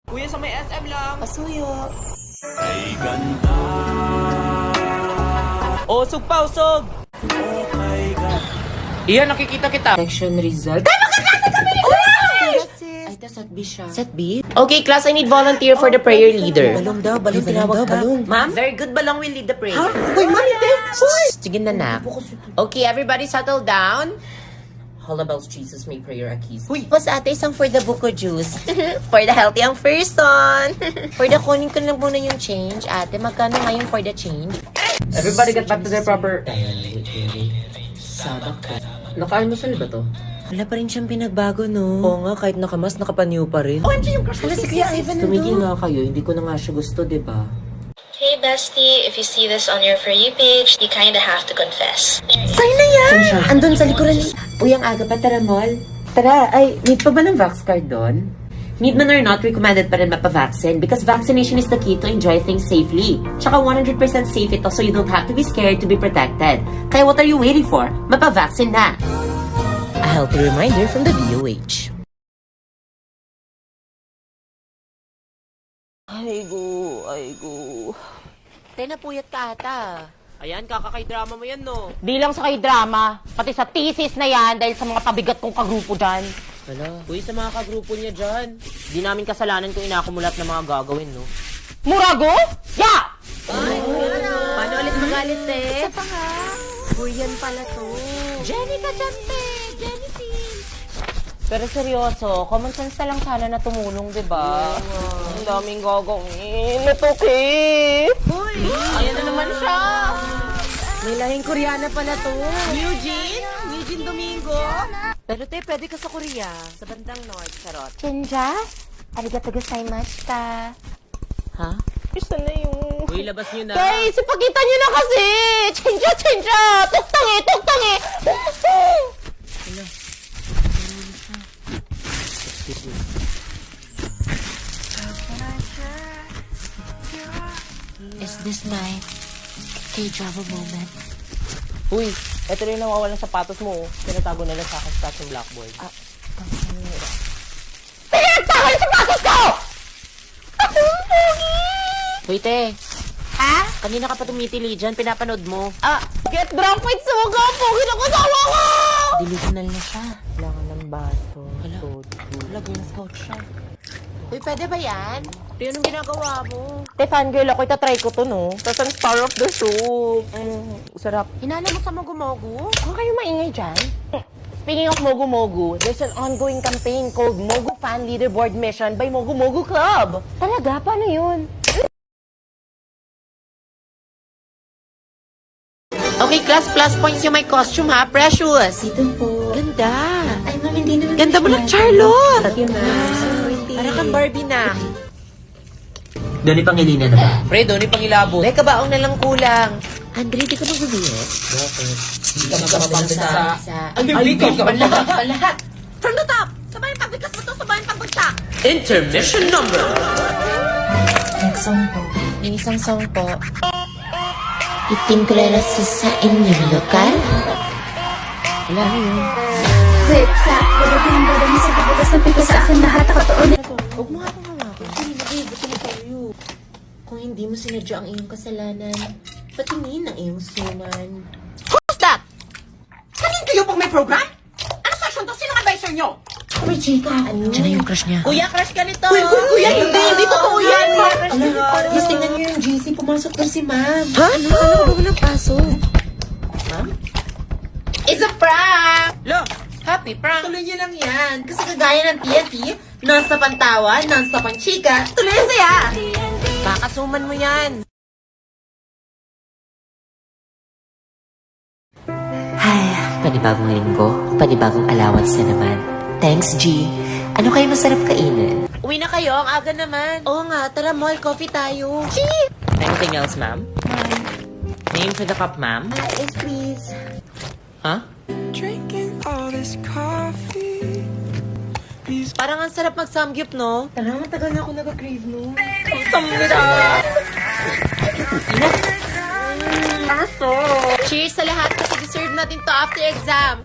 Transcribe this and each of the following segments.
Kuya, sa may SM lang. Pasuyo. Ay ganda. Usog pa, usog. Oh my God. Iyan, nakikita kita. Section result. Ay, magkaklase kami! Ay, ito, set B siya. Set B? Okay, class, I need volunteer for the prayer leader. Balong daw, balong tinawag ka. Ma'am? Very good, Balong will lead the prayer. Ha? Uy, Marite! Sige na, nak. Okay, everybody settle down. Holla bells, Jesus, may prayer akis. Uy! Pas ate, isang for the buko juice. For the healthy ang person. For the kunin ko lang muna yung change. Ate, magkano ngayon for the change? Everybody get back to their proper... Sabak ka. Naka-almusal ba to? Wala pa rin siyang pinagbago, no? Oo nga, kahit nakamas, nakapanyo pa rin. OMG, yung crush mo si Kuya Ivan Tumigil nga kayo, hindi ko na nga siya gusto, diba? Hey bestie, if you see this on your For You page, you kinda have to confess. Sa'yo na yan! Andun sa likuran niya. Uy, ang aga pa, tara, mall. Tara, ay, need pa ba ng vax card doon? Need man or not, recommended pa rin mapa-vaccine because vaccination is the key to enjoy things safely. Tsaka 100% safe ito so you don't have to be scared to be protected. Kaya what are you waiting for? Mapa-vaccine na! A healthy reminder from the DOH. Ay, go. Te, napuyat ka ata. Ayan, kakakay-drama mo yan, no? Di lang sa kay-drama, pati sa thesis na yan dahil sa mga pabigat kong kagrupo dyan. Hala, uy, sa mga kagrupo niya dyan. Di namin kasalanan kung inakumulat na mga gagawin, no? Murago? Ya! Paano ulit magalit, te? Isa pa nga. Korean pala to. Jenny ka dyan, te! Jenny Pero seryoso, common sense na lang sana na tumulong, di ba? Ang daming gagawin. Natuki! Uy! Ayan na naman siya! May lahing Koreana pala to. Eugene Domingo. Pero te, pwede ka sa Korea. Sa bandang North, charot. Chinja? Arigato gozaimashita. Ha? Gusto na yung... Uy, labas nyo na. Guys, ipagkita nyo na kasi! Chinja! Tuktangi! Is this my K-drama moment? Uy, eto rin yung nawawalang sapatos mo, oh. Tinatago na lang sa akin sa yung blackboard. Pinagtagal sa pasos ko! Hoy, te. Ha? Kanina ka pa tumitili dyan, pinapanood mo. Get drunk with suga! Pogi na kasawa ko! Delusional na siya. Kailangan ng baso. Wala, Girl Scout siya. Uy, pwede ba yan? Te, anong ginagawa mo? Te, fangirl ako. Itatry ko to, no? Tapos ang star of the show. Sarap. Hinala mo sa Mogu-Mogu? Huwag kayo maingay dyan. Speaking of Mogu Mogu, there's an ongoing campaign called Mogu Fan Leaderboard Mission by Mogu Mogu Club. Talaga? Paano yun? Okay, class, plus points yung my costume, ha? Precious. Ito po. Ganda. Ay, ma'am, hindi naman. Ganda mo lang, Charlotte. Thank you, ma'am. So pretty. Para kang Barbie na. Doni Pangilina na ba? Pre, doon yung pangilabot. May kabaong na lang kulang. Andre, di ka magbibiyes? Hindi ka magkakabagsa. Ay, lahat. From the top! Sabayan pagbigkas mo to, sabayan pagbagsak! Intermission number. Next song po. May isang song po. Itingklaraso sa inyong lokal? Wala na yun. Huwag mo nga akong hawakan. Hindi mag-iibot na tayo. Kung hindi mo sinadya ang iyong kasalanan, patingin ang iyong suman. Who's that? Kanin kayo pag may program? Ano session to? Sino advisor nyo? Uy, chika. Diyan na yung crush niya. Kuya, crush ka nito! Kuya, hindi totoo yan! Yes, tingnan niyo yung GC. Pumasok na si ma'am. Ha? Ano ka na pasok? Ma'am? It's a prank! Lo, Happy prank! Tuloy niyo lang yan. Kasi kagaya ng TNT, non-stop ang tawa, non-stop ang chika, tuloy ang saya! Kakasuman mo yan! Ay, panibagong linggo. Panibagong allowance na naman. Thanks, G. Ano kayo masarap kainin? Uwi na kayo, ang aga naman. Oo nga, tara mall, coffee tayo. Cheap! anything else, ma'am? Name for the cup, ma'am? Yes, please. Huh? Drinking all this coffee. Parang ang sarap mag-samgyup, no? Tara, matagal na ako nag-crave, no? Cheers sa lahat kasi deserve natin to after exam.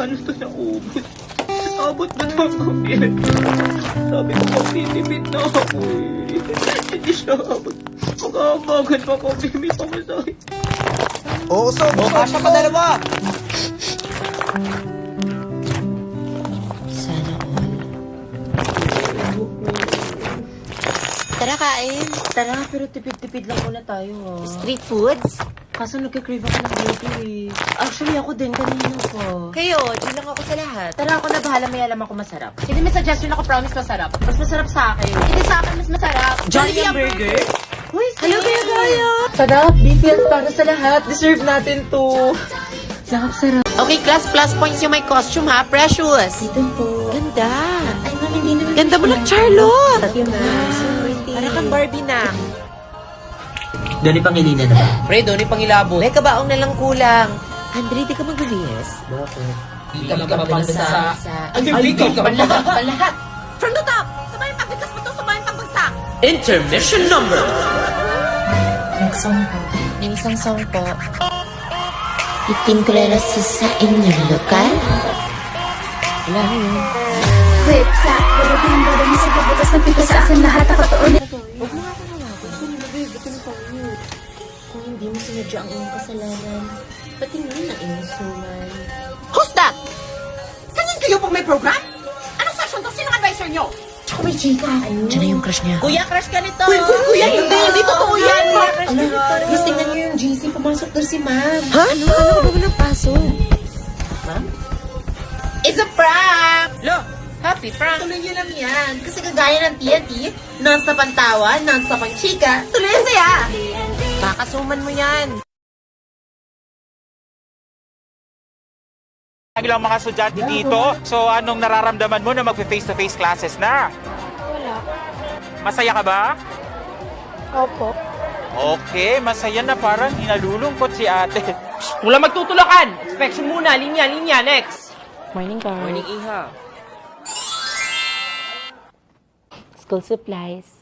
Paano ito naubos? Abot na lang kami. Sabi ko magtitipid na ako eh. Hindi siya abot. Mag-aabagan pa kami. May pamasahe. Oo, so, Kasya pa dalawa! Sana all. Tara, kain. Tara, pero tipid-tipid lang muna tayo, ha? Street foods? Kaso nagkikrave ako ng beauty, eh. Actually, ako din, kanina ko. Kayo, dyan lang ako sa lahat. Tara, ako na bahala, may alam ako masarap. Hindi may suggestion ako, promise masarap. Mas masarap sa akin. Hindi sa akin, mas masarap. Johnny ang burger? Uy, Hello, Kuya Gaya! Sarap, BTS para sa lahat. Deserve natin to. Sarap. Okay, class, plus points yung may costume ha. Precious. Ito po. Ganda. Ay, ma'am, hindi naman. Ganda mo lang, Charlotte. Thank you, ma'am. Para kang Barbie na. Doni Pangilinan na ba? Pre, doon yung pangilabot. May kabaong na lang kulang. Andre, di ka magbibihis? Hindi ka magpapagsa. Ay, Hindi ka lahat. From the top. Sabay pagbigkas mo to, sabay pagbagsak. Intermission number! Next song po. Yung isang song po. Itimpleraso sa inyong lokal? Wala yun. Wait, clap. Babagin ba dami sa babagas na pito sa akin lahat ako tuon. Huwag mo nga ako nawagin. Sorry na, babe. Ito na tayo. Kung hindi mo sinadya ang iyong kasalanan, patingin ang iyong suman. Who's that? Ganyan kayo pag may program? Anong session to? Sino ang advisor nyo? Tsaka may chika. Diyan na yung crush niya. Kuya, crush ka nito! Kuya, hindi totoo yan. Mas tingnan niyo yung GC. Pumasok doon si ma'am. Ha? Ano? Ano ka ba walang paso? It's a prank! Lo, happy prank! Tuloy niyo lang yan. Kasi kagaya ng TNT, non-stop ang tawa, non-stop ang chika, tuloy ang saya! Kakasuman mo yan. Ilang mga estudyante dito. So, anong nararamdaman mo na mag-face-to-face classes na? Wala. Masaya ka ba? Opo. Okay, masaya na parang hinalulungkot si ate. Wala magtutulakan! Inspection muna, linya, next! Morning, girl. Morning, Iha. School supplies.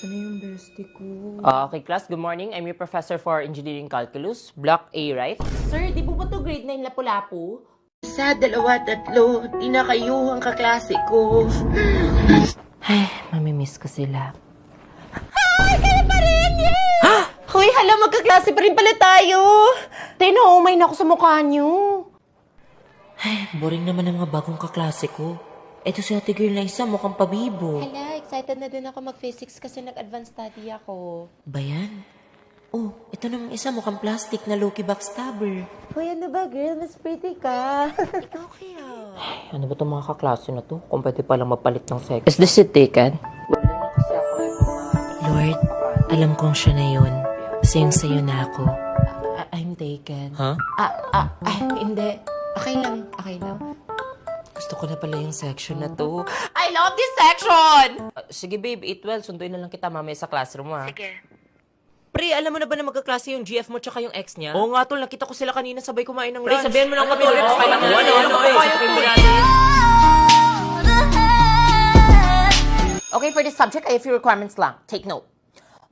Ano yung bestie ko? Okay, class. Good morning. I'm your professor for Engineering Calculus. Block A, right? Sir, di po ba to grade 9 lapu-lapu? Sa dalawa, tatlo, di na kayo ang kaklase ko. Ay, mamimiss ko sila. Hoy, hala, magkaklase pa rin pala tayo. Tinaumay na ako sa mukha niyo. Boring naman ang mga bagong kaklase ko. Eto si ate girl na isa, mukhang pabibo. Hala, excited na din ako mag-physics kasi nag-advance study ako. Bayan? Oh, ito namang isa, mukhang plastic na low-key backstabber. Hoy, ano ba, girl? Mas pretty ka. Ikaw kaya? Ano ba itong mga kaklase na to? Kung pwede palang mapalit ng sex. Is this it taken? Lord, alam kong siya na yun. Sayong-sayo na ako. I'm taken. Huh? Hindi. Okay lang. Gusto ko na pala yung section na to. I love this section! Sige, babe. 8-12. Sunduin na lang kita mamaya sa classroom, ha? Sige. Pre, alam mo na ba na magkaklase yung GF mo tsaka yung ex niya? Oo nga, tol. Nakita ko sila kanina sabay kumain ng lunch. Pre, sabihan mo lang kami. Okay, for this subject, I have few requirements lang. Take note.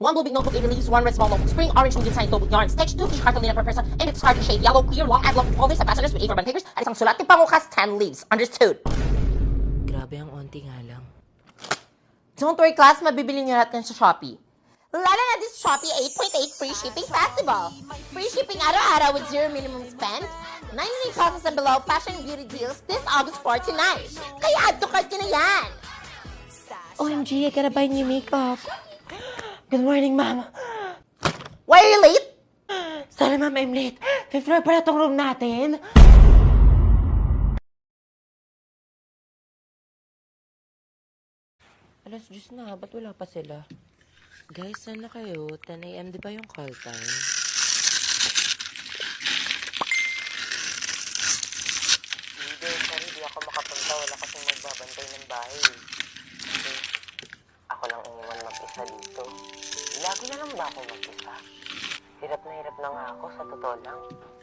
1 blue big notebook, 8 leaves, 1 red small notebook, spring, orange, medium sized notebook yarns, text 2 fish cartolina per person, and it's card in shade yellow, clear, long, long folders, and fasteners with 8 rubber papers, at isang sulat, tipangukas, 10 leaves. Understood? Grabe ang onti nga lang. Don't worry, class, mabibili niyo natin sa Shopee. Lala na this Shopee 8.8 free shipping festival. Free shipping araw-araw with 0 minimum spend. 99 pesos and below fashion and beauty deals this August 4 to 9. Kaya add to cart na yan. OMG, I gotta buy new makeup. Good morning, ma'am. Why are you late? Sorry, ma'am, I'm late. Fifth floor pala tong room natin. Alas 10 na, ba't wala pa sila? Guys, saan na kayo? 10 a.m. di ba yung call time? Leader, sorry, di ako makapunta. Wala kasing magbabantay ng bahay. Kasi ako lang iniwan mag-isa dito. Lagi na lang ba ako mag-isa? Hirap na nga ako, sa totoo lang.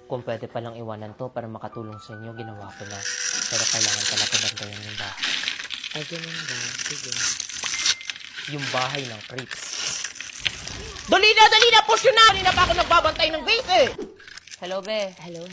Kung pwede palang iwanan to para makatulong sa inyo, ginawa ko na. Pero kailangan talaga bantayan yung bahay. Ay, ganun ba? Sige. Yung bahay ng creeps. Dali na! Push yun na! Dali na pa ako nagbabantay ng base eh! Hello, be. Hello.